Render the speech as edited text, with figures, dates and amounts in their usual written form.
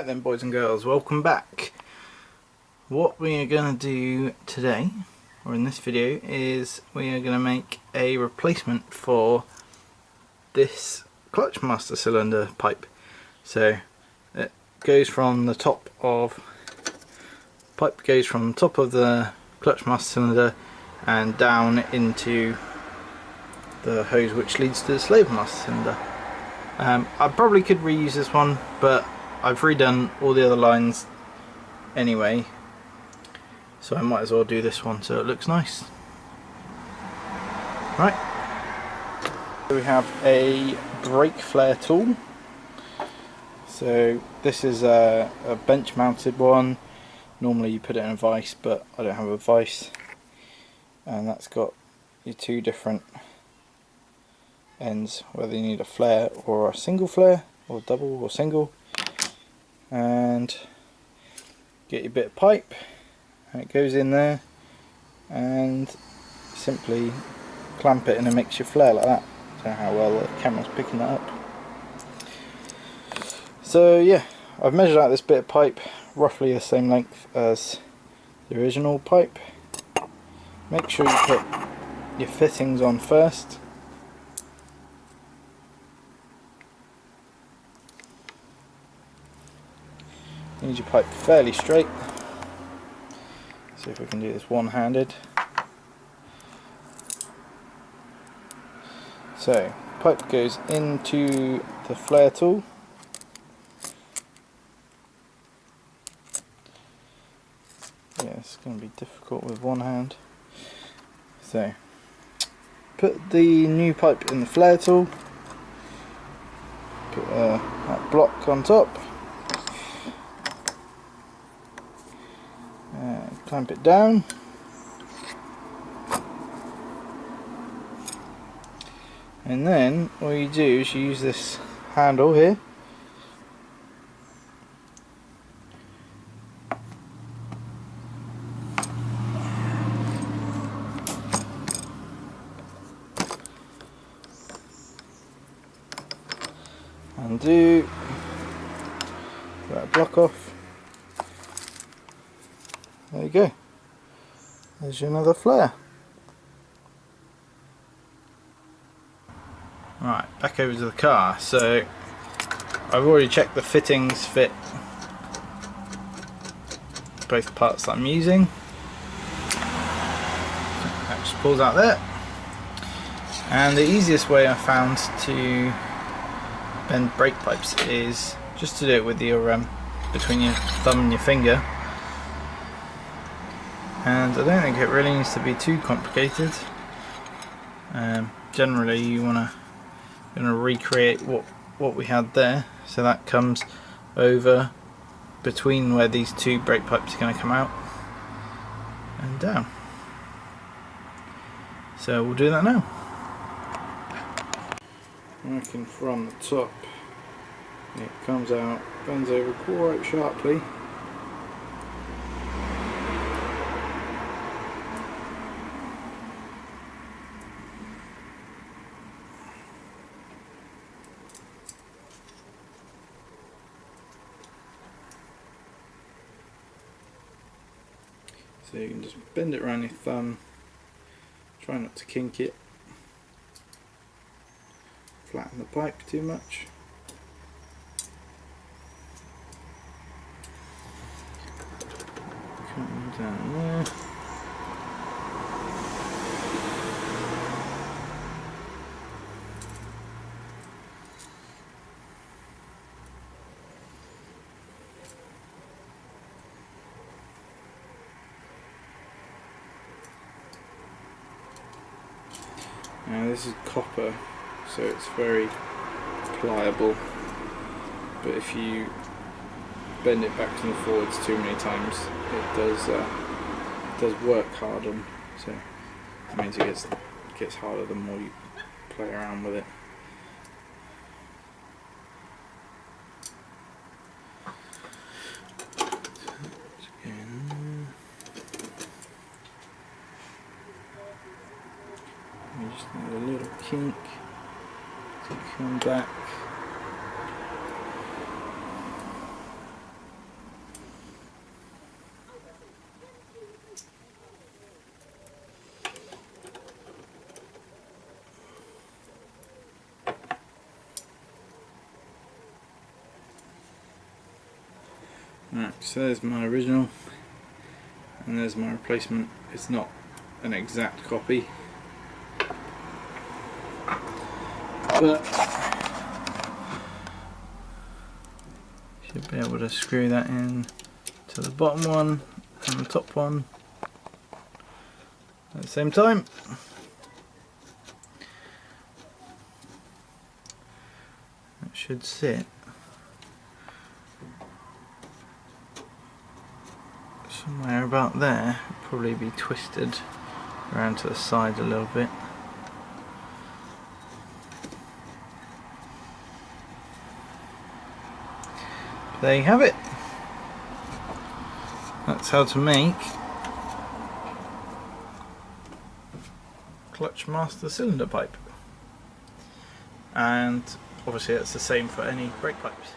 then, boys and girls, welcome back. What we are going to do today, or in this video, is we are going to make a replacement for this clutch master cylinder pipe. So it goes from the top of the clutch master cylinder and down into the hose which leads to the slave master cylinder. I probably could reuse this one, but I've redone all the other lines anyway, so I might as well do this one so it looks nice. Right, we have a brake flare tool. So this is a bench mounted one. Normally you put it in a vise, but I don't have a vise, and that's got your two different ends, whether you need a flare or a single flare, or double or single. And get your bit of pipe, and it goes in there, and simply clamp it and it makes your flare like that. I don't know how well the camera's picking that up. So yeah, I've measured out this bit of pipe, roughly the same length as the original pipe. Make sure you put your fittings on first. Need your pipe fairly straight. See if we can do this one-handed. So, pipe goes into the flare tool. Yeah, it's going to be difficult with one hand. So, put the new pipe in the flare tool. Put that block on top. Clamp it down, and then all you do is you use this handle here, undo that block off. There you go, there's your another flare. Right, back over to the car. So I've already checked the fittings fit both parts that I'm using. That just pulls out there. And the easiest way I found to bend brake pipes is just to do it with your between your thumb and your finger. And I don't think it really needs to be too complicated. Generally you want to recreate what we had there, so that comes over between where these two brake pipes are going to come out and down. So we'll do that now. Working from the top, it comes out, bends over quite sharply. So you can just bend it around your thumb, try not to kink it, flatten the pipe too much. Come down there. Now this is copper, so it's very pliable, but if you bend it backwards and forwards too many times, it does work harden. So it means it gets harder the more you play around with it. You just need a little kink to come back. Right, so there's my original and there's my replacement. It's not an exact copy, but should be able to screw that in to the bottom one and the top one at the same time. It should sit somewhere about there. It'll probably be twisted around to the side a little bit. There you have it. That's how to make clutch master cylinder pipe. And obviously that's the same for any brake pipes.